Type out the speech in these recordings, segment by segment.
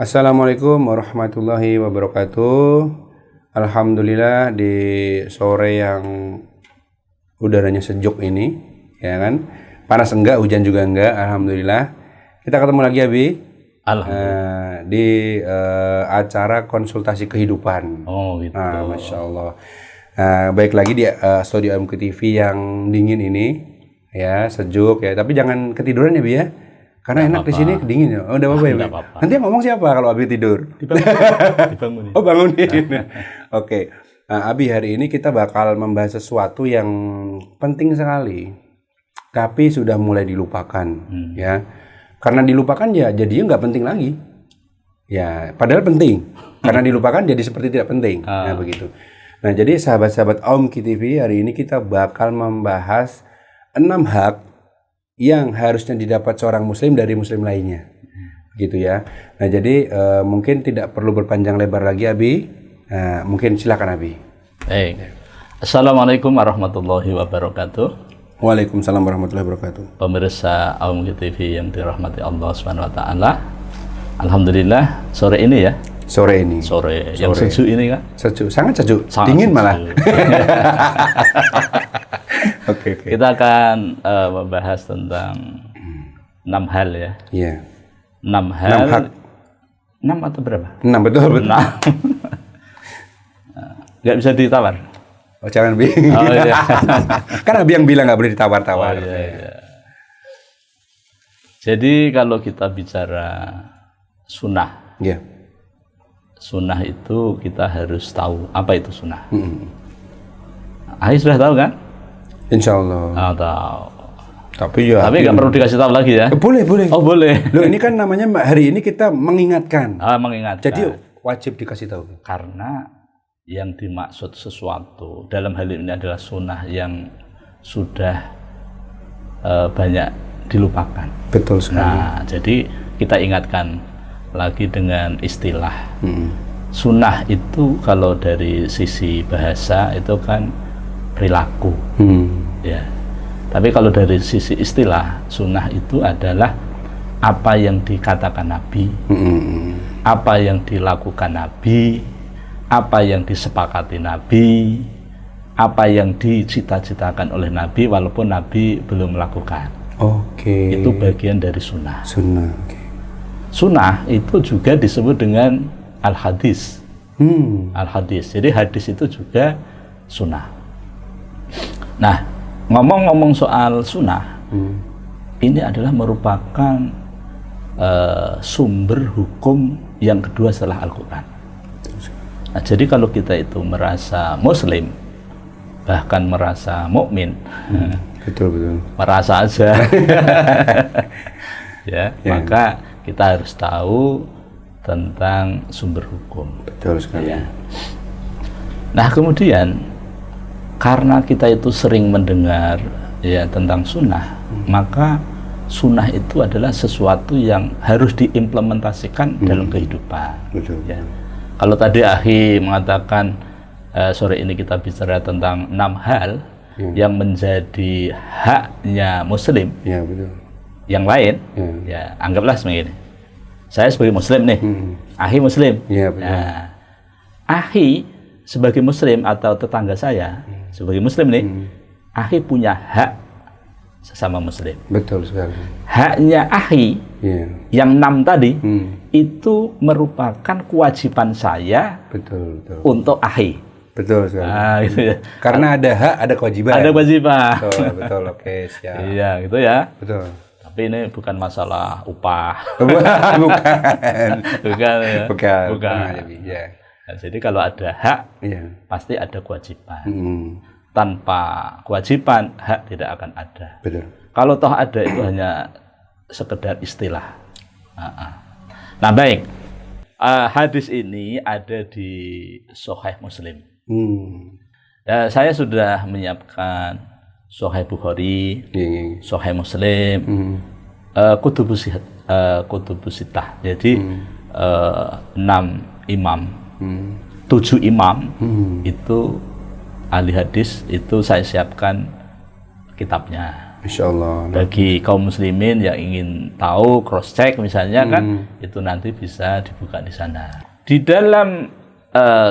Assalamualaikum warahmatullahi wabarakatuh. Alhamdulillah di sore yang udaranya sejuk ini, ya kan? Panas enggak, hujan juga enggak, alhamdulillah. Kita ketemu lagi Abi. Alhamdulillah. Di acara konsultasi kehidupan. Oh gitu. Masya Allah. Baik lagi di studio MQTV yang dingin ini, ya sejuk ya. Tapi jangan ketiduran ya Bi ya. Karena enak di sini dingin ya. Oh, udah apa-apa ya, Bi? Nanti yang ngomong siapa kalau Abi tidur? Dibangunin. Oh, bangunin. Oke. Abi, hari ini kita bakal membahas sesuatu yang penting sekali. Tapi sudah mulai dilupakan, ya. Karena dilupakan ya jadinya nggak penting lagi. Ya, padahal penting. Karena dilupakan jadi seperti tidak penting. Nah, begitu. Nah, jadi sahabat-sahabat MQTV, hari ini kita bakal membahas 6 hak yang harusnya didapat seorang muslim dari muslim lainnya, gitu ya. Nah, jadi mungkin tidak perlu berpanjang lebar lagi, Abi. Mungkin silakan, Abi. Baik. Assalamualaikum warahmatullahi wabarakatuh. Waalaikumsalam warahmatullahi wabarakatuh. Pemirsa MQTV yang dirahmati Allah Subhanahu Wa Taala. Alhamdulillah sore ini ya. Sore ini. Sore yang sejuk ini kan? Sejuk, sangat sejuk. Dingin malah. Oke. Kita akan membahas tentang 6 hal ya. Iya. 6 hal. 6 hak. 6 atau berapa? 6, betul. 6. Nggak bisa ditawar. Oh, jangan Bi. Oh, iya. Kan Abi yang bilang nggak boleh ditawar-tawar. Oh, iya. Jadi kalau kita bicara sunnah, Iya. sunnah itu kita harus tahu apa itu sunnah. Ahi sudah tahu kan? Insya Allah. Tahu. Tapi ya. Tapi nggak perlu dikasih tahu lagi ya? Boleh. Oh boleh. Loh, ini kan namanya hari ini kita mengingatkan. Mengingatkan. Jadi wajib dikasih tahu. Karena yang dimaksud sesuatu dalam hal ini adalah sunnah yang sudah banyak dilupakan. Betul sekali. Nah, jadi kita ingatkan lagi dengan istilah. Sunnah itu kalau dari sisi bahasa itu kan perilaku. Ya. Tapi kalau dari sisi istilah, sunnah itu adalah apa yang dikatakan Nabi, apa yang dilakukan Nabi, apa yang disepakati Nabi, apa yang dicita-citakan oleh Nabi walaupun Nabi belum melakukan. Oke. Itu bagian dari sunnah. Sunnah. Okay. Sunnah itu juga disebut dengan al-hadis. Al-hadis. Jadi hadis itu juga sunnah. Nah, ngomong-ngomong soal sunnah, ini adalah merupakan sumber hukum yang kedua setelah Al-Quran. Nah, jadi kalau kita itu merasa muslim, bahkan merasa mukmin, betul. merasa aja, ya, maka kita harus tahu tentang sumber hukum. Betul sekali. Ya. Nah, kemudian karena kita itu sering mendengar ya tentang sunnah, maka sunnah itu adalah sesuatu yang harus diimplementasikan dalam kehidupan. Betul. Ya. Kalau tadi Ahi mengatakan sore ini kita bicara tentang 6 hal yang menjadi haknya muslim. Ya, betul. Yang lain, ya anggaplah seperti ini. Saya sebagai muslim nih, Ahi muslim. Ya, betul. Nah, Ahi sebagai muslim atau tetangga saya sebagai muslim nih, Ahi punya hak sesama muslim. Betul sekali. Haknya Ahi yang 6 tadi itu merupakan kewajiban saya Betul. untuk Ahi. Betul sekali. Gitu ya. Karena ada hak, ada kewajiban. Ada kewajiban. Betul. Oke, siap. Iya, gitu ya. Betul. Tapi ini bukan masalah upah. Bukan. Bukan. Ya. Nah, jadi kalau ada hak, pasti ada kewajiban. Tanpa kewajiban, hak tidak akan ada. Betul. Kalau toh ada itu hanya sekedar istilah. Nah, baik. Hadis ini ada di Sahih Muslim. Saya sudah menyiapkan Sahih Bukhari, Sahih Muslim, Kutubus Sittah. Jadi 6 imam, 7 imam itu ahli hadis itu saya siapkan kitabnya. Insya Allah. Bagi kaum muslimin yang ingin tahu, cross check misalnya kan, itu nanti bisa dibuka di sana. Di dalam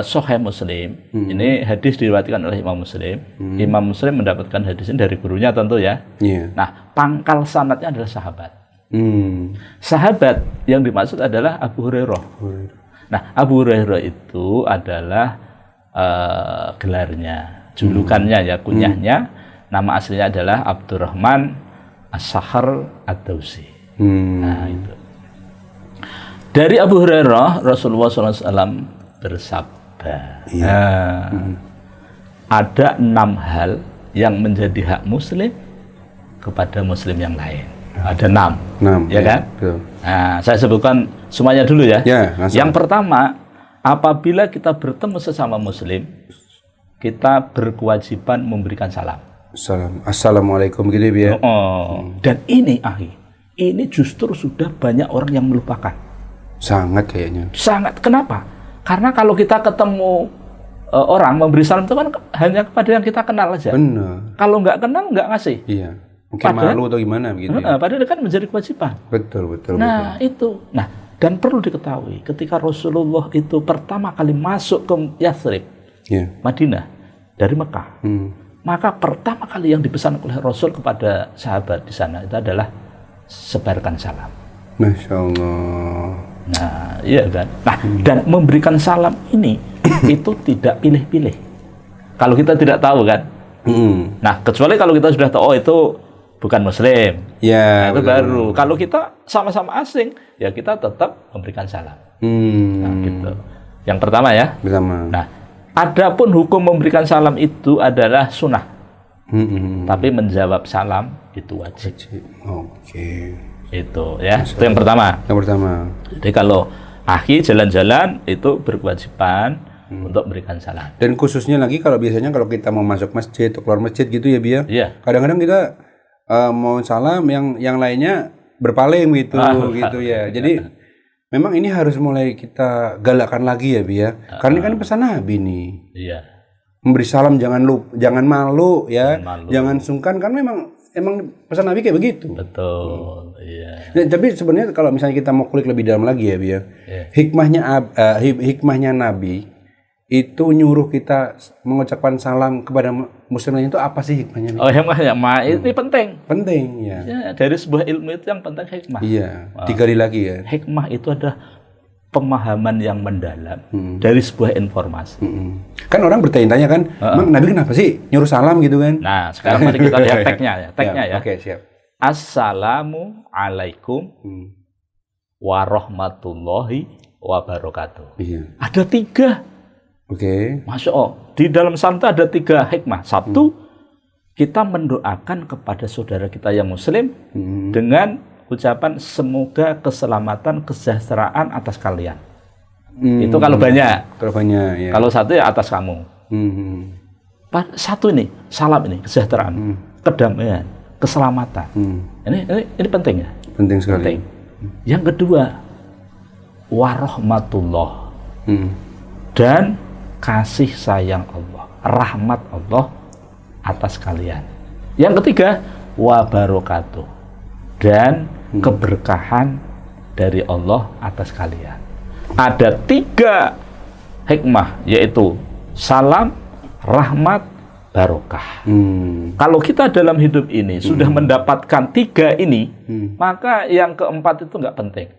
Sahih Muslim, ini hadis diriwayatkan oleh Imam Muslim. Imam Muslim mendapatkan hadis ini dari gurunya tentu ya. Nah, pangkal sanadnya adalah sahabat. Sahabat yang dimaksud adalah Abu Hurairah. Nah, Abu Hurairah itu adalah gelarnya, julukannya ya, kunyahnya, nama aslinya adalah Abdurrahman As-Sakhar Ad-Dausi. Nah, itu. Dari Abu Hurairah, Rasulullah SAW bersabda, ada 6 hal yang menjadi hak muslim kepada muslim yang lain. Ada 6, ya kan? Nah, saya sebutkan semuanya dulu ya. Yang pertama, apabila kita bertemu sesama muslim, kita berkewajiban memberikan salam. Assalamualaikum gitu ya. Dan ini ini justru sudah banyak orang yang melupakan. Sangat kayaknya. Sangat. Kenapa? Karena kalau kita ketemu orang memberi salam itu kan hanya kepada yang kita kenal aja. Benar. Kalau nggak kenal nggak ngasih. Iya. Mungkin malu atau gimana begitu. Padahal kan menjadi kewajiban. Betul. Nah, itu. Nah, dan perlu diketahui, ketika Rasulullah itu pertama kali masuk ke Yathrib, Madinah, dari Mekah, maka pertama kali yang dipesan oleh Rasul kepada sahabat di sana itu adalah sebarkan salam. Masya Allah. Nah, iya kan. Nah, dan memberikan salam ini itu tidak pilih-pilih. Kalau kita tidak tahu kan. Nah, kecuali kalau kita sudah tahu, oh itu bukan muslim. Ya, nah, itu baru. Kalau kita sama-sama asing, ya kita tetap memberikan salam. Nah, gitu. Yang pertama ya. Pertama. Nah, adapun hukum memberikan salam itu adalah sunnah. Tapi menjawab salam itu wajib. Oke. Itu ya. Itu yang pertama. Yang pertama. Jadi kalau jalan-jalan itu berkewajiban untuk memberikan salam. Dan khususnya lagi kalau biasanya kalau kita mau masuk masjid atau keluar masjid gitu ya, Bia. Iya. Kadang-kadang kita mau salam yang lainnya berpaling gitu gitu ya. Jadi memang ini harus mulai kita galakkan lagi ya, Bia. Karena ini kan pesan Nabi nih. Iya. Memberi salam jangan malu ya. Jangan sungkan, kan emang pesan Nabi kayak begitu. Betul. Iya. Nah, tapi sebenarnya kalau misalnya kita mau kulik lebih dalam lagi ya, Bia. Hikmahnya Nabi itu nyuruh kita mengucapkan salam kepada muslim lain itu apa sih hikmahnya? Oh, hikmahnya ini penting. Penting ya. Dari sebuah ilmu itu yang penting hikmah. Iya. Digali lagi ya. Hikmah itu adalah pemahaman yang mendalam dari sebuah informasi. Kan orang bertanya-tanya kan, Mang Nabi kenapa sih nyuruh salam gitu kan? Nah, sekarang mari kita lihat tagnya ya. Tagnya ya. Oke, siap. Assalamualaikum warahmatullahi wabarakatuh. Iya. Ada 3. Masya Allah. Di dalam salam itu ada 3 hikmah. 1, kita mendoakan kepada saudara kita yang muslim dengan ucapan semoga keselamatan, kesejahteraan atas kalian. Itu kalau banyak. Kalau banyak, ya. Kalau 1 ya atas kamu. 1 ini, salam ini, kesejahteraan, kedamaian, keselamatan. Ini penting ya. Penting sekali. Penting. Yang kedua, warahmatullah. Dan kasih sayang Allah, rahmat Allah atas kalian. Yang ketiga, wabarakatuh. Dan keberkahan dari Allah atas kalian. Ada 3 hikmah, yaitu salam, rahmat, barokah. Kalau kita dalam hidup ini sudah mendapatkan 3 ini, maka yang keempat itu nggak penting.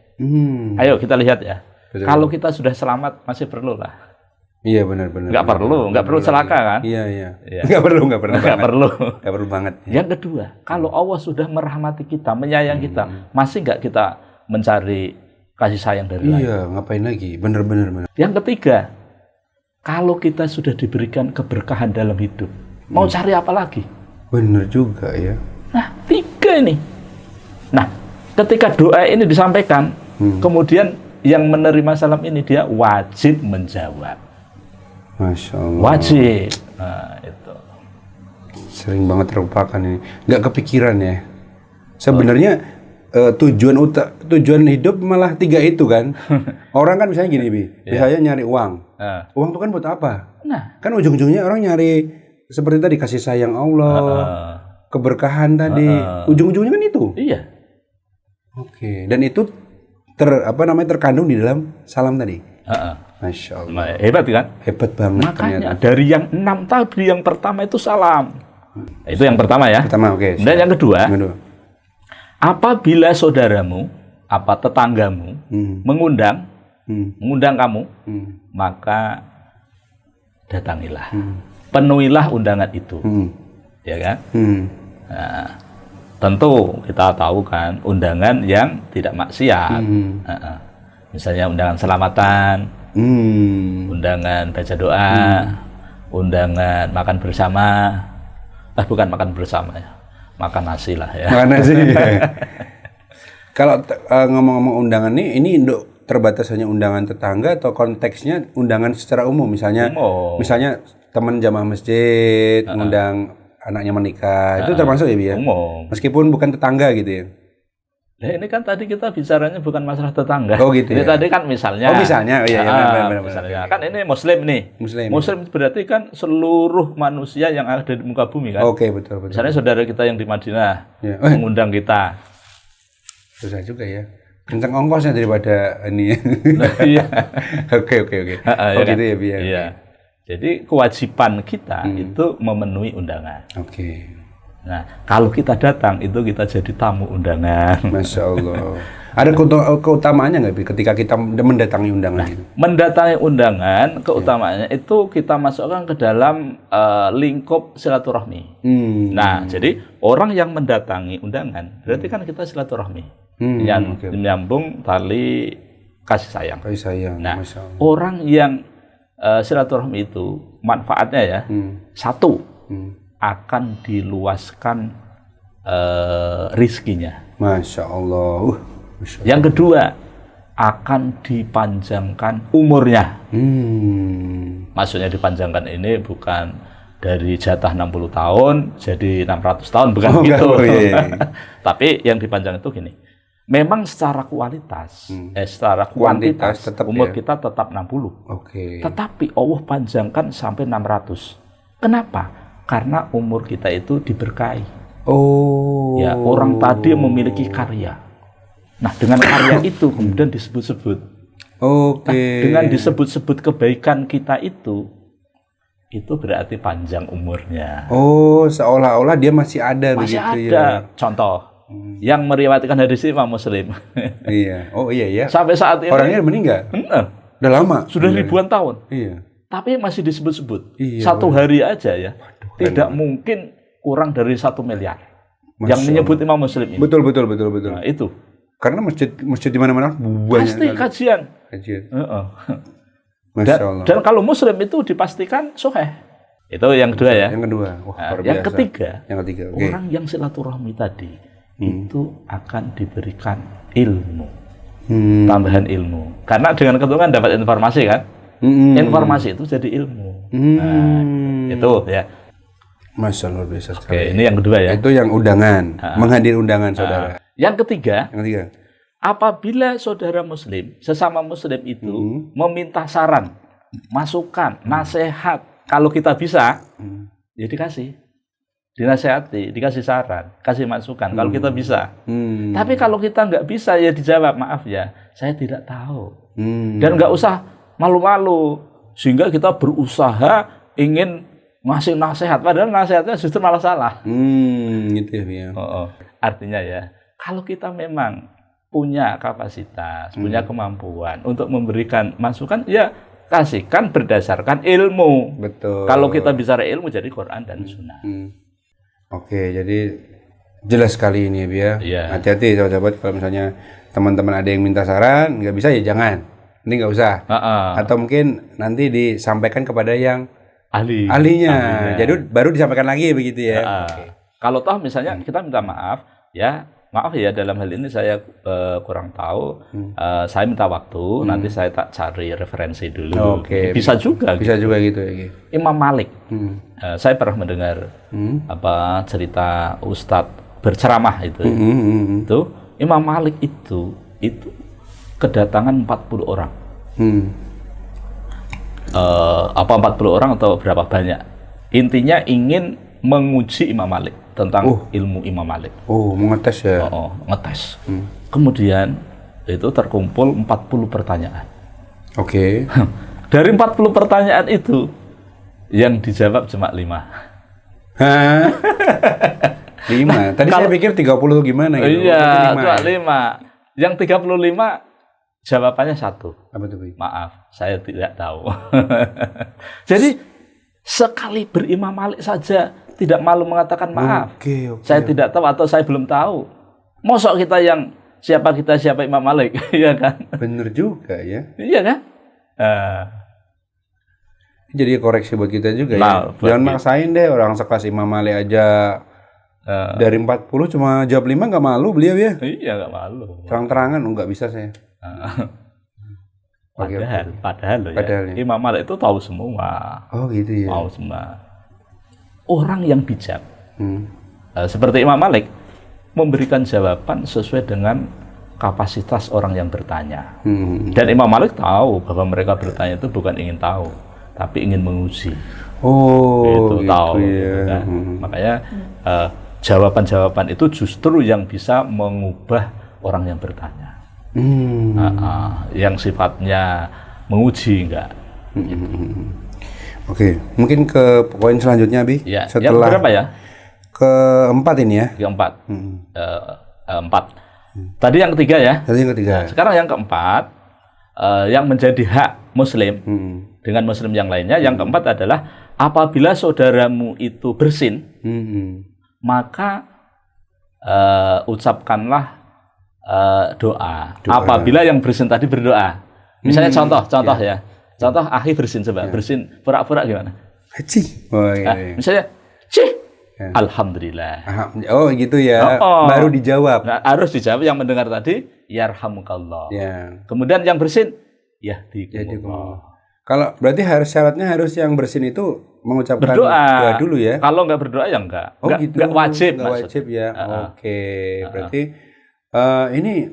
Ayo kita lihat ya. Betul. Kalau kita sudah selamat, masih perlu lah. Iya, benar. Nggak perlu celaka kan? Iya. Nggak perlu banget. Yang kedua, kalau Allah sudah merahmati kita, menyayangi kita, masih nggak kita mencari kasih sayang dari lain? Iya, ngapain lagi? Benar. Yang ketiga, kalau kita sudah diberikan keberkahan dalam hidup, mau cari apa lagi? Benar juga ya. Nah, 3 ini. Nah, ketika doa ini disampaikan, kemudian yang menerima salam ini dia wajib menjawab. Masya Allah. Wajib. Nah, itu. Sering banget terlupakan ini. Nggak kepikiran ya. Sebenarnya tujuan hidup malah 3 itu kan. Orang kan misalnya gini, Bi. Misalnya nyari uang. Uang itu kan buat apa? Nah. Kan ujung-ujungnya orang nyari seperti tadi kasih sayang Allah. keberkahan tadi. Ujung-ujungnya kan itu. Iya. Oke. Dan itu terkandung di dalam salam tadi. Masya Allah. Hebat kan? Hebat banget. Makanya ternyata. dari yang 6 tadi yang pertama itu salam. Itu yang pertama ya. Pertama, oke. Dan yang kedua, Yang kedua. apabila saudaramu, tetanggamu mengundang kamu, maka datangilah. Penuhilah undangan itu. Ya kan? Nah, tentu kita tahu kan undangan yang tidak maksiat. Misalnya undangan selamatan, undangan baca doa, undangan makan bersama. Bukan makan bersama ya, makan nasi lah ya. Makan nasi. Kalau ngomong-ngomong undangan ini terbatas hanya undangan tetangga atau konteksnya undangan secara umum, misalnya teman jamaah masjid ngundang anaknya menikah, itu termasuk ya, Bi ya? Umum. Meskipun bukan tetangga gitu ya. Nah, ini kan tadi kita bicaranya bukan masalah tetangga. Oh gitu. Ini ya? tadi kan misalnya. Oh misalnya, benar. Misalnya kan ini Muslim nih. Muslim berarti kan seluruh manusia yang ada di muka bumi kan. Oke, betul. Misalnya saudara kita yang di Madinah mengundang kita. Susah juga ya. Kencang ongkosnya daripada ini. Iya. Oke. Oh gitu ya, Bi ya. Iya. Jadi kewajiban kita itu memenuhi undangan. Oke. Nah, kalau kita datang itu kita jadi tamu undangan. Masya Allah. Ada keutamaannya nggak, Bi, ketika kita mendatangi undangan itu? Mendatangi undangan, keutamaannya itu kita masukkan ke dalam lingkup silaturahmi. Nah, jadi orang yang mendatangi undangan, berarti kan kita silaturahmi. Menyambung tali kasih sayang. Kasih sayang. Nah, Masya Allah. orang yang silaturahmi itu manfaatnya ya, satu, akan diluaskan rizkinya. Masya Allah. Yang kedua, akan dipanjangkan umurnya. Maksudnya dipanjangkan ini bukan dari jatah 60 tahun jadi 600 tahun, bukan gitu. Tapi yang dipanjang itu gini. Memang secara kualitas, secara kuantitas tetap umur kita tetap 60. Oke. Tetapi Allah panjangkan sampai 600. Kenapa? Karena umur kita itu diberkahi. Oh. Ya, orang tadi memiliki karya. Nah, dengan karya itu kemudian disebut-sebut. Oke. Nah, dengan disebut-sebut kebaikan kita itu berarti panjang umurnya. Oh, seolah-olah dia masih ada Masih begitu ada. Ya. Contoh, yang meriwayatkan hadis Imam Muslim. Iya. Oh iya. Sampai saat ini orangnya meninggal. Udah lama. Sudah ribuan tahun. Iya. Tapi masih disebut-sebut. Iya, Satu hari aja ya. Tidak mungkin kurang dari 1 miliar. Yang menyebut Imam Muslim ini. Betul. Nah, itu. Karena masjid di mana-mana banyak. Pasti kajian. Masya Allah. Dan kalau Muslim itu dipastikan sahih. Itu yang kedua ya. Yang kedua. Wah, yang ketiga. Okay. Orang yang silaturahmi tadi itu akan diberikan ilmu. Tambahan ilmu. Karena dengan ketemu kan dapat informasi kan. Informasi itu jadi ilmu. Nah, itu ya. Masya Allah, biasa sekali. Oke, ini yang kedua ya. Itu yang undangan, menghadiri undangan saudara. Yang ketiga, apabila saudara Muslim, sesama Muslim itu meminta saran, masukan, nasihat, kalau kita bisa, ya dikasih, dinasehati, dikasih saran, kasih masukan. Kalau kita bisa, tapi kalau kita nggak bisa ya dijawab, maaf ya, saya tidak tahu, dan nggak usah malu-malu, sehingga kita berusaha ingin ngasih nasihat, padahal nasihatnya justru malah salah. Gitu ya. Artinya ya, kalau kita memang punya kapasitas, punya kemampuan untuk memberikan masukan, ya kasihkan berdasarkan ilmu. Betul. Kalau kita bicara ilmu, jadi Quran dan Sunnah. Oke, jadi jelas sekali ini ya. Iya. Hati-hati sahabat-sahabat, kalau misalnya teman-teman ada yang minta saran, nggak bisa ya jangan. Ini nggak usah. Atau mungkin nanti disampaikan kepada yang ahlinya. Jadi baru disampaikan lagi begitu ya. Okay. Kalau toh misalnya kita minta maaf ya dalam hal ini saya kurang tahu, saya minta waktu, nanti saya tak cari referensi dulu. Bisa juga gitu ya. Imam Malik, saya pernah mendengar cerita Ustadz berceramah itu. Itu Imam Malik itu kedatangan 40 orang. 40 orang atau berapa banyak? Intinya ingin menguji Imam Malik tentang ilmu Imam Malik. Oh, mau ngetes ya? Ngetes. Kemudian itu terkumpul 40 pertanyaan. Oke. Dari 40 pertanyaan itu yang dijawab cuma 5. Hah? 5. Tadi saya pikir 30 gimana gitu. Iya, cuma 5. Yang 35 jawabannya 1. Apa tuh, Bi? Maaf, saya tidak tahu. Jadi sekali berimam Malik saja tidak malu mengatakan maaf. Saya tidak tahu atau saya belum tahu. Mosok kita yang siapa Imam Malik, iya kan? Bener juga ya. Iya kan? Jadi koreksi buat kita juga ya. Jangan maksain deh orang sekelas Imam Malik aja. Dari 40 cuma jawab 5 nggak malu beliau ya? Iya, nggak malu. Terang-terangan nggak bisa saya. Padahal ya. Imam Malik itu tahu semua. Oh gitu ya. Tahu semua. Orang yang bijak seperti Imam Malik memberikan jawaban sesuai dengan kapasitas orang yang bertanya. Dan Imam Malik tahu bahwa mereka bertanya itu bukan ingin tahu, tapi ingin menguji. Oh, itu gitu tahu. Ya. Gitu kan? Makanya jawaban-jawaban itu justru yang bisa mengubah orang yang bertanya. Yang sifatnya menguji enggak. Oke, mungkin ke poin selanjutnya, Bi. Ya, setelah yang berapa ya? Keempat ini ya. Keempat. 4. Tadi yang ketiga ya. Tadi yang ketiga. Nah, sekarang yang keempat, yang menjadi hak Muslim dengan Muslim yang lainnya. Yang keempat adalah apabila saudaramu itu bersin, maka ucapkanlah doa. Apabila yang bersin tadi berdoa. Misalnya contoh ya. Contoh akhi bersin coba. Bersin pura-pura gimana? Misalnya alhamdulillah. Oh gitu ya. Baru dijawab. Nah, harus dijawab yang mendengar tadi yarhamukallah. Kemudian yang bersin yahdikumullah. Kalau berarti syaratnya harus yang bersin itu mengucapkan doa dulu ya. Kalau nggak berdoa ya enggak. Gitu. Enggak wajib. Enggak wajib ya. Oke. Berarti ini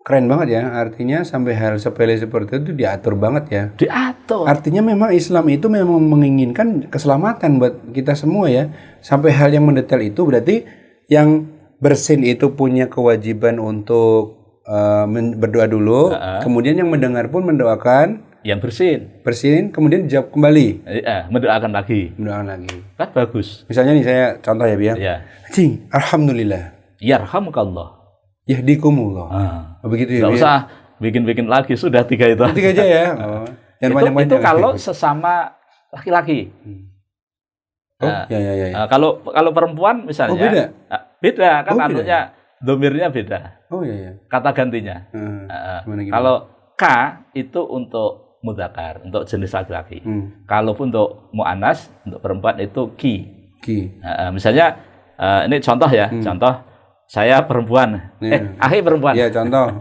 keren banget ya. Artinya sampai hal sepele seperti itu diatur banget ya. Diatur. Artinya memang Islam itu memang menginginkan keselamatan buat kita semua ya. Sampai hal yang mendetail itu berarti yang bersin itu punya kewajiban untuk berdoa dulu. Kemudian yang mendengar pun mendoakan yang bersin, kemudian dijawab kembali. Mendoakan lagi. Kan bagus. Misalnya nih saya contoh ya, Biar. Alhamdulillah. Yarhamukallah. Yahdikumullah. Begitu ya. Nggak usah bikin-bikin lagi, sudah 3 itu. 3 aja ya. Itu kalau sesama laki-laki. Kalau perempuan misalnya. Beda kan anunya, domirnya beda. Kata gantinya. Kalau K itu untuk mudzakkar, untuk jenis laki-laki. Kalaupun untuk muannas, untuk perempuan itu ki. Misalnya ini contoh ya, contoh saya perempuan. Akhi perempuan. Iya, contoh.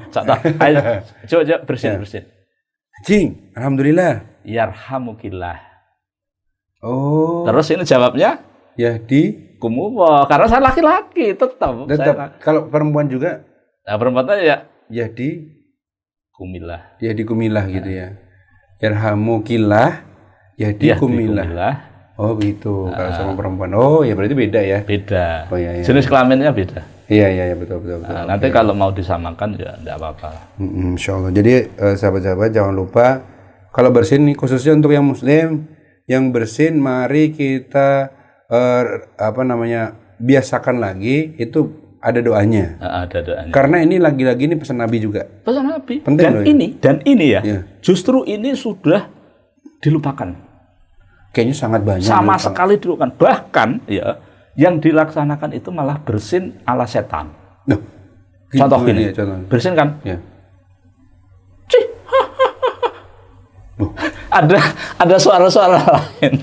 Ayo, coba bersin. Alhamdulillah. Yarhamukillah. Oh. Terus ini jawabnya yahdikumullah. Karena saya laki-laki tetap. Kalau perempuan juga? Nah, perempuan ya Yahdikumillah gitu ya. Yarhamukillah, yahdikumillah. Oh gitu. Kalau sama perempuan. Oh ya berarti beda ya. Beda. Oh iya. Jenis kelaminnya beda. Iya betul. Nanti kalau mau disamakan ya enggak apa-apa. Insyaallah. Jadi sahabat-sahabat jangan lupa kalau bersin nih khususnya untuk yang muslim yang bersin mari kita biasakan lagi itu ada doanya. Ada doanya. Karena ini lagi-lagi ini pesan Nabi juga. Pesan Nabi. Penting dan ini ya. Justru ini sudah dilupakan. Kayaknya sangat banyak. Sama sekali dilupakan. Bahkan ya yang dilaksanakan itu malah bersin ala setan. Contoh gini. Bersin kan? Ya. Ada suara-suara lain.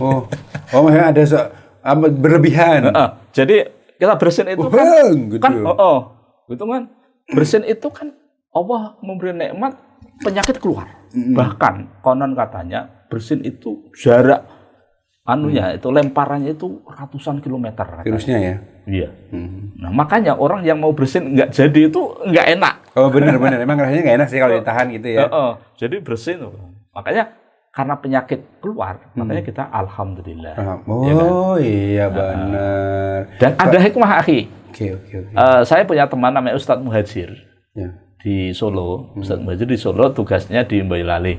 Maksudnya ada berlebihan. Jadi kita bersin itu gitu kan bersin itu kan Allah memberi nikmat penyakit keluar. Bahkan konon katanya bersin itu jarak itu lemparannya itu ratusan kilometer. Virusnya ya. Iya. Nah makanya orang yang mau bersin nggak jadi itu nggak enak. Oh benar emang rasanya nggak enak sih kalau ditahan gitu ya. Jadi bersin makanya karena penyakit keluar, makanya kita alhamdulillah. Oh ya kan? iya benar. Dan ada hikmah, akhi. Oke. Saya punya teman namanya Ustadz Muhajir Ya. di Solo. Ustadz Muhajir di Solo, tugasnya di Boyolali.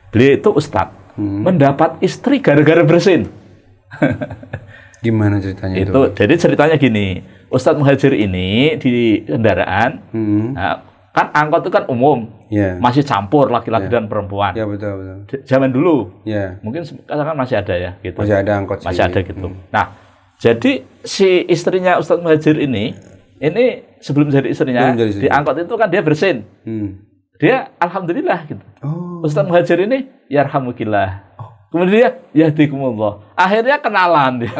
Beliau itu Ustadz mendapat istri gara-gara bersin. Gimana ceritanya itu? Jadi ceritanya gini, Ustadz Muhajir ini di kendaraan, nah, kan angkot itu kan umum, masih campur laki-laki dan perempuan. Ya betul. Zaman dulu, Ya. mungkin sekarang masih ada ya, gitu. Masih ada angkot sih. Masih ada gitu. Nah, jadi si istrinya Ustadz Muhajir ini sebelum jadi istrinya, di angkot itu kan dia bersin. Dia alhamdulillah gitu. Ustadz Muhajir ini yarhamukillah. Kemudian dia yahdikumullah. Akhirnya kenalan dia.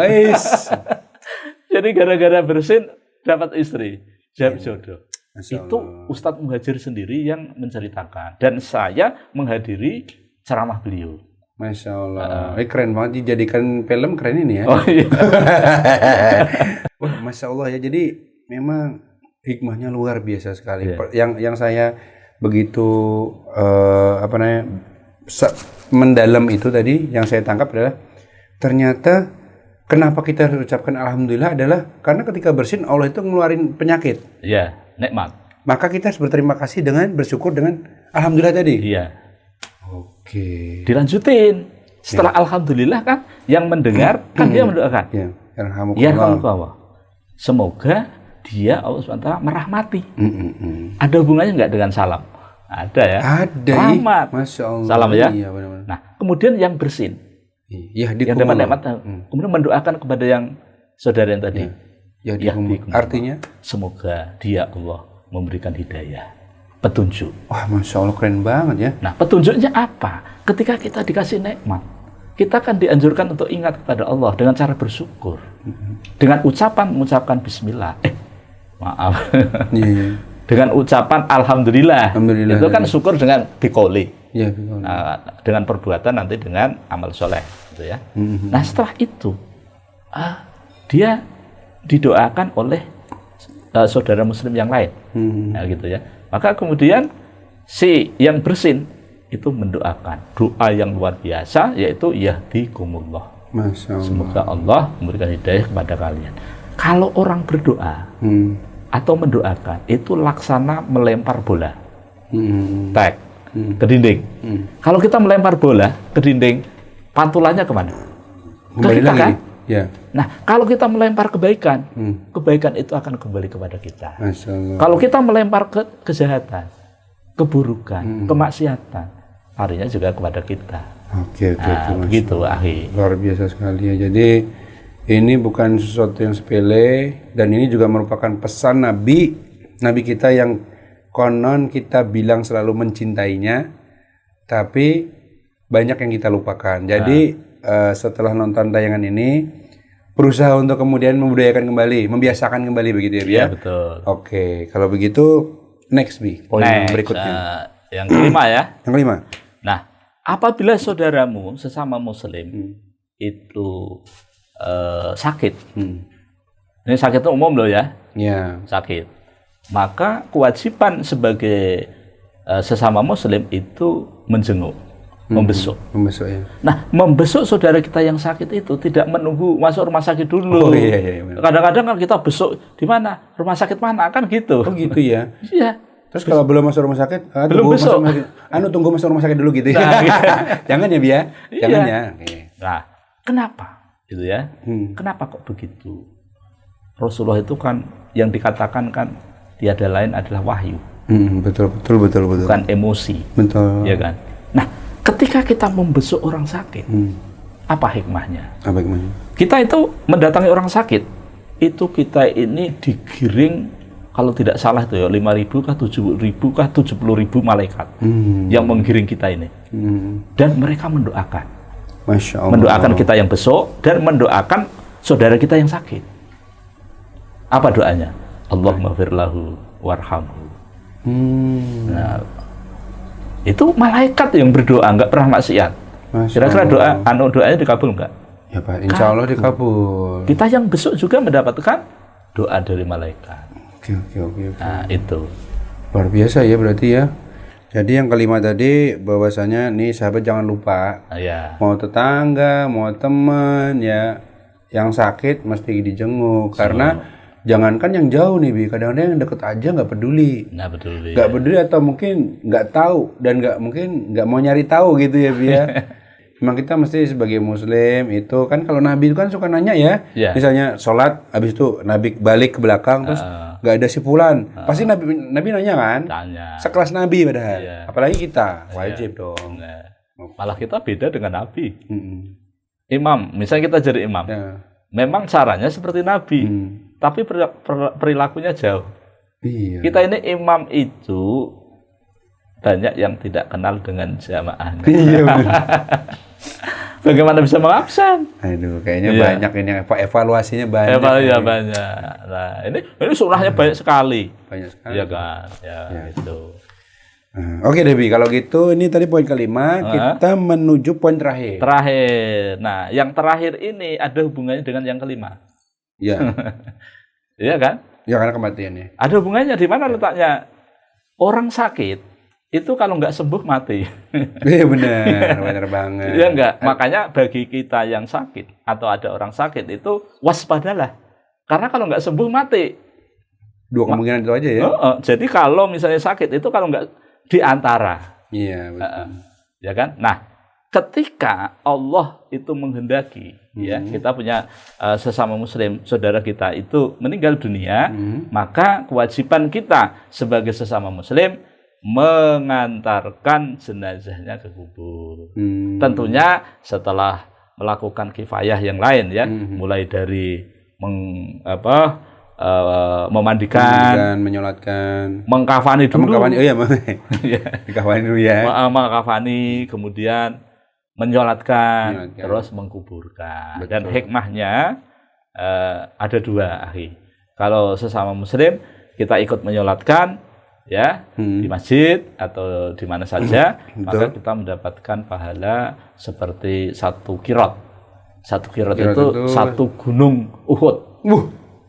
Jadi gara-gara bersin dapat istri, jodoh. Itu Ustadz Muhajir sendiri yang menceritakan, dan saya menghadiri ceramah beliau. Masya Allah, keren banget dijadikan film, keren ini ya. Oh iya. Wah, Masya Allah ya. Jadi memang hikmahnya luar biasa sekali. Yang saya begitu mendalam itu tadi, yang saya tangkap adalah ternyata kenapa kita harus ucapkan alhamdulillah adalah karena ketika bersin Allah itu ngeluarin penyakit. Iya, nikmat. Maka kita harus berterima kasih dengan bersyukur dengan alhamdulillah tadi. Iya. Oke. Dilanjutin. Setelah alhamdulillah kan yang mendengar kan dia mendoakan. Ya, yarhamukallah. Semoga dia Allah SWT merahmati. Ada hubungannya nggak dengan salam? Ada ya. Ada. Rahmat. Masya Allah. Salam ya. Iya, benar-benar. Nah, kemudian yang bersin. Yang dapat nikmat, kemudian mendoakan kepada yang saudara yang tadi. Artinya semoga dia Allah memberikan hidayah, petunjuk. Wah, Masya Allah, keren banget ya. Nah, petunjuknya apa? Ketika kita dikasih nikmat, kita kan dianjurkan untuk ingat kepada Allah dengan cara bersyukur. Dengan mengucapkan bismillah. Maaf. Dengan ucapan alhamdulillah. Itu kan syukur dengan bikoli. Nah, dengan perbuatan nanti dengan amal soleh, gitu ya. Nah, setelah itu dia didoakan oleh saudara muslim yang lain, nah, gitu ya. Maka kemudian si yang bersin itu mendoakan doa yang luar biasa, yaitu yahdikumullah. Semoga Allah memberikan hidayah kepada kalian. Kalau orang berdoa atau mendoakan itu laksana melempar bola, tek ke dinding. Kalau kita melempar bola ke dinding, pantulannya kemana? Kembali ke kita, lagi. kan? Ya. Nah, kalau kita melempar kebaikan, kebaikan itu akan kembali kepada kita. Kalau kita melempar kejahatan, keburukan, kemaksiatan, larinya juga kepada kita. Oke, begitu, akhi. Luar biasa sekali ya. Jadi ini bukan sesuatu yang sepele, dan ini juga merupakan pesan Nabi kita yang konon kita bilang selalu mencintainya, tapi banyak yang kita lupakan. Jadi setelah nonton tayangan ini, berusaha untuk kemudian membudayakan kembali, membiasakan kembali, begitu ya, Bi? Iya, betul. Oke, kalau begitu next, Bi, poin yang berikutnya. Yang kelima ya. Yang kelima. Nah, apabila saudaramu sesama muslim itu sakit, ini sakit itu umum loh ya, sakit, maka kewajiban sebagai sesama muslim itu menjenguk, membesuk. Ya. Nah, membesuk saudara kita yang sakit itu tidak menunggu masuk rumah sakit dulu. Kadang-kadang kan kita besuk di mana, rumah sakit mana, kan gitu. Oh gitu ya. Iya. Terus kalau belum masuk rumah sakit, belum besuk. Tunggu masuk rumah sakit dulu gitu ya. Nah, jangan ya, Bi ya. Jangan ya. Nah, kenapa? Gitu ya. Kenapa kok begitu? Rasulullah itu kan yang dikatakan kan tiada lain adalah wahyu. Betul. Bukan emosi. Betul. Ya kan? Nah, ketika kita membesuk orang sakit, apa hikmahnya? Apa hikmahnya? Kita itu mendatangi orang sakit, itu kita ini digiring, kalau tidak salah itu ya 5.000 kah 7.000 kah 70.000 malaikat yang menggiring kita ini. Dan mereka mendoakan. Masya Allah. Mendoakan kita yang besuk dan mendoakan saudara kita yang sakit. Apa doanya? Allahumma firlahu warhamhu. Nah, itu malaikat yang berdoa, nggak pernah maksiat. Kira-kira doanya dikabul nggak? Ya Pak, insya Allah dikabul. Kita yang besok juga mendapatkan doa dari malaikat. Oke. Nah, itu luar biasa ya berarti ya. Jadi yang kelima tadi bahwasanya nih sahabat jangan lupa Ya. mau tetangga, mau teman ya yang sakit mesti dijenguk karena jangankan yang jauh nih Bi, kadang-kadang yang deket aja nggak peduli. Nah, betul. Nggak peduli atau mungkin nggak tahu dan nggak mau nyari tahu gitu ya Bi ya. Memang kita mesti sebagai muslim itu kan kalau Nabi itu kan suka nanya ya. Ya. Misalnya sholat habis itu Nabi balik ke belakang terus nggak ada sipulan. Pasti Nabi nanya kan? Tanya. Sekelas Nabi padahal. Iya. Apalagi kita wajib dong. Nah, malah kita beda dengan Nabi. Mm-mm. Imam, misalnya kita jadi imam. Ya. Memang caranya seperti Nabi, tapi perilakunya jauh. Iya. Kita ini imam itu banyak yang tidak kenal dengan jamaahnya. Iya bener. Bagaimana bisa mengabsen? Aduh, kayaknya Iya. banyak ini evaluasinya banyak. Ya banyak. Nah, ini sunnahnya banyak sekali. Banyak sekali. Iya kan? Ya, itu. Oke Debi, kalau gitu ini tadi poin kelima, kita menuju poin terakhir. Terakhir. Nah, yang terakhir ini ada hubungannya dengan yang kelima. Iya. Iya kan? Ya karena kematiannya. Ada hubungannya di mana letaknya? Orang sakit itu kalau nggak sembuh mati. Iya benar banget. Iya enggak? Makanya bagi kita yang sakit atau ada orang sakit itu waspadalah. Karena kalau nggak sembuh mati. Dua kemungkinan itu aja ya. Jadi kalau misalnya sakit itu kalau nggak di antara. Iya betul. Ya kan? Nah, ketika Allah itu menghendaki ya, kita punya sesama muslim, saudara kita itu meninggal dunia, maka kewajiban kita sebagai sesama muslim mengantarkan jenazahnya ke kubur. Tentunya setelah melakukan kifayah yang lain ya, mulai dari memandikan, menyolatkan, mengkafani dulu. Mengkafani, oh iya, dikafani dulu ya. Mengkafani, kemudian menyolatkan, terus mengkuburkan. Betul. Dan hikmahnya ada dua, akhi. Kalau sesama muslim kita ikut menyolatkan ya di masjid atau di mana saja, maka kita mendapatkan pahala seperti 1 kirot. 1 kirot itu 1 gunung Uhud.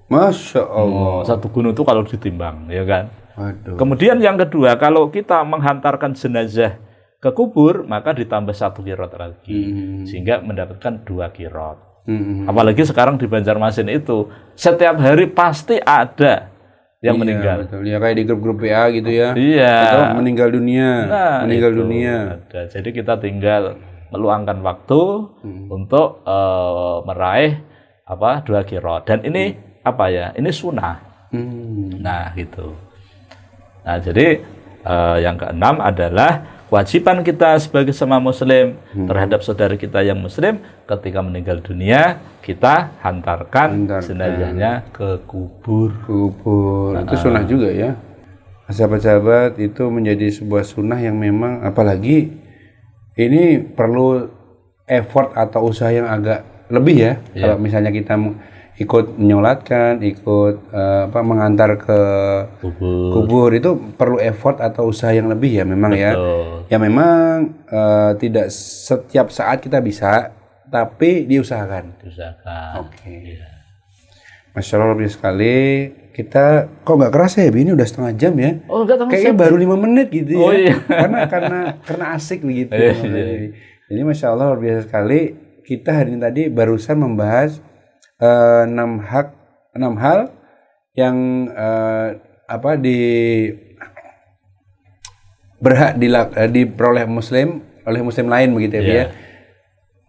Masya Allah. 1 gunung itu kalau ditimbang, ya kan? Waduh. Kemudian yang kedua, kalau kita menghantarkan jenazah ke kubur, maka ditambah 1 kirot lagi, sehingga mendapatkan 2 kirot. Apalagi sekarang di Banjarmasin itu setiap hari pasti ada yang meninggal. Betul. Ya kayak di grup-grup PA gitu ya. Iya. Atau meninggal dunia. Nah, meninggal itu dunia. ada. Jadi kita tinggal meluangkan waktu untuk meraih 2 kirot. Dan ini ini sunnah. Nah, gitu. Nah, jadi yang keenam adalah kewajiban kita sebagai sesama muslim terhadap saudara kita yang muslim, ketika meninggal dunia kita hantarkan jenazahnya ke kubur. Itu sunnah juga ya. Sahabat-sahabat, itu menjadi sebuah sunnah yang memang apalagi ini perlu effort atau usaha yang agak lebih ya. Kalau misalnya kita ikut menyolatkan, ikut mengantar ke kubur itu perlu effort atau usaha yang lebih ya memang. Betul. Ya memang tidak setiap saat kita bisa, tapi diusahakan. Oke. Ya. Masya Allah, lebih sekali. Kita kok nggak kerasa ya, ini udah setengah jam ya. Kayaknya baru 5 menit gitu ya. Iya. karena asik begitu. Jadi Masya Allah, luar biasa sekali. Kita hari ini tadi barusan membahas 6 hal yang berhak diperoleh oleh muslim lain begitu ya.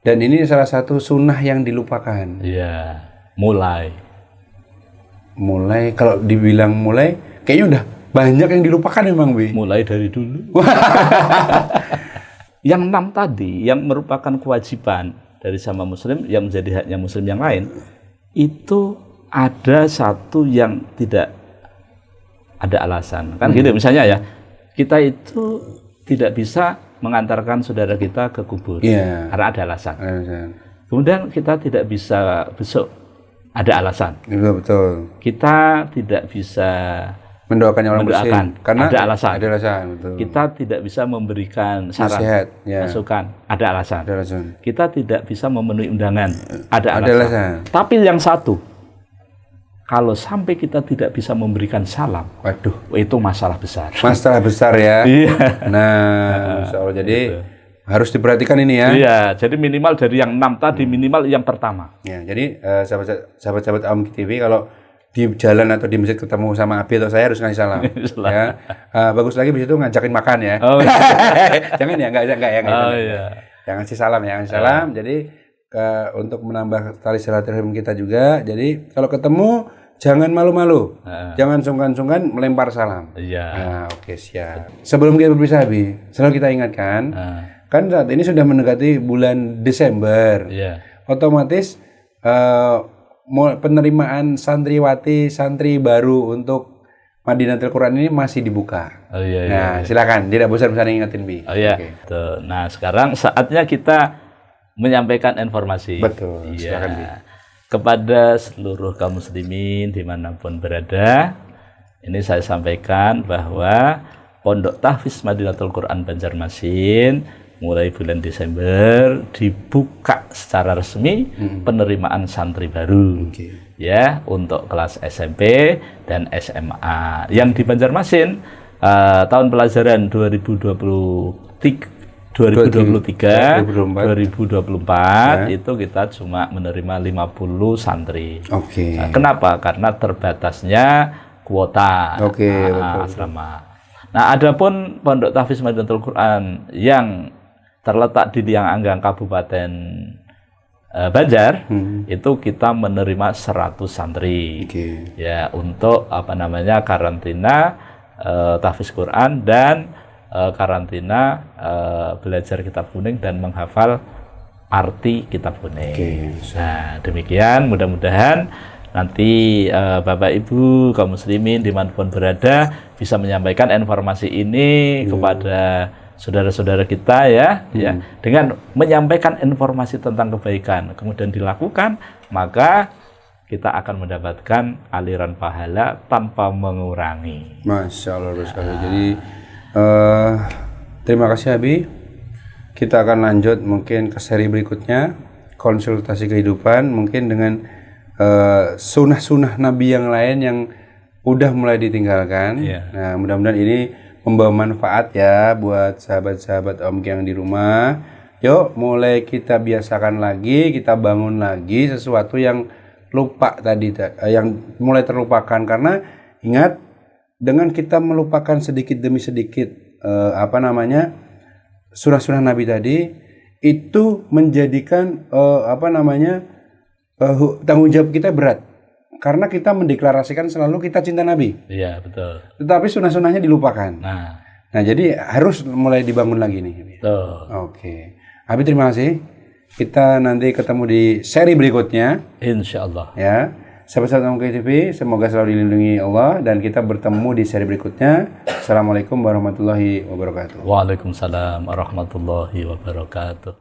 Dan ini salah satu sunnah yang dilupakan. Iya. Mulai kalau dibilang kayaknya udah banyak yang dilupakan memang, Bi. Mulai dari dulu. Yang 6 tadi yang merupakan kewajiban dari sama muslim yang menjadi haknya muslim yang lain, itu ada satu yang tidak ada alasan. Kan gitu misalnya ya, kita itu tidak bisa mengantarkan saudara kita ke kubur karena ada alasan. Kemudian kita tidak bisa besok, ada alasan. Betul. Kita tidak bisa mendoakan orang muslim karena ada alasan. Betul. Kita tidak bisa memberikan saran, masukan, ada alasan. Kita tidak bisa memenuhi undangan, ada alasan. Tapi yang satu, kalau sampai kita tidak bisa memberikan salam, Waduh, itu masalah besar. masalah besar ya. Iya. Nah, Masya Allah. Jadi harus diperhatikan ini ya. Iya, jadi minimal dari yang 6 tadi, minimal yang pertama. Ya, jadi sahabat-sahabat Om TV kalau di jalan atau di masjid ketemu sama Abi atau saya harus ngasih salam. Ya. Bagus lagi bis itu ngajakin makan ya. Oh, iya. Jangan ya, enggak ya. Oh, iya. Yang ngasih salam ya, ngasih salam. Jadi untuk menambah tali silaturahim kita juga. Jadi kalau ketemu jangan malu-malu. Jangan sungkan-sungkan melempar salam. Iya. Nah, oke, siap. Sebelum kita berpisah Abi, selalu kita ingatkan, kan saat ini sudah mendekati bulan Desember. Iya. Otomatis penerimaan santriwati santri baru untuk Madinatul Quran ini masih dibuka. Oh iya. Nah, silakan, tidak bosan-bosan ingetin Bi. Oh iya. Oke. Tuh. Nah, sekarang saatnya kita menyampaikan informasi. Betul. Iya. Silakan Bi. Kepada seluruh kaum muslimin dimanapun berada, ini saya sampaikan bahwa Pondok Tahfiz Madinatul Quran Banjarmasin mulai bulan Desember dibuka secara resmi penerimaan santri baru. Ya, untuk kelas SMP dan SMA. Yang di Banjarmasin tahun pelajaran 2024 itu kita cuma menerima 50 santri. Oke. Nah, kenapa? Karena terbatasnya kuota asrama. Nah, adapun Pondok Tahfiz Madinatul Quran yang terletak di Liang Anggang Kabupaten Banjar, itu kita menerima 100 santri. Ya, untuk karantina tahfiz Quran dan karantina belajar kitab kuning dan menghafal arti kitab kuning. Nah, demikian mudah-mudahan nanti Bapak Ibu kaum muslimin dimanapun berada bisa menyampaikan informasi ini kepada saudara-saudara kita ya, dengan menyampaikan informasi tentang kebaikan kemudian dilakukan, maka kita akan mendapatkan aliran pahala tanpa mengurangi. Masya Allah, sekali. Jadi terima kasih Abi. Kita akan lanjut mungkin ke seri berikutnya, konsultasi kehidupan mungkin dengan sunnah-sunnah Nabi yang lain yang udah mulai ditinggalkan. Nah, mudah-mudahan ini membawa manfaat ya buat sahabat-sahabat Om yang di rumah. Yuk, mulai kita biasakan lagi, kita bangun lagi sesuatu yang lupa tadi, yang mulai terlupakan. Karena ingat, dengan kita melupakan sedikit demi sedikit surah-surah Nabi tadi, itu menjadikan tanggung jawab kita berat. Karena kita mendeklarasikan selalu kita cinta Nabi. Iya, betul. Tetapi sunnah-sunnahnya dilupakan. Nah, jadi harus mulai dibangun lagi nih. Betul. Oke. Abi, terima kasih. Kita nanti ketemu di seri berikutnya. Insya Allah. Ya. Sahabat-sahabat Om TV, semoga selalu dilindungi Allah dan kita bertemu di seri berikutnya. Assalamualaikum warahmatullahi wabarakatuh. Waalaikumsalam warahmatullahi wabarakatuh.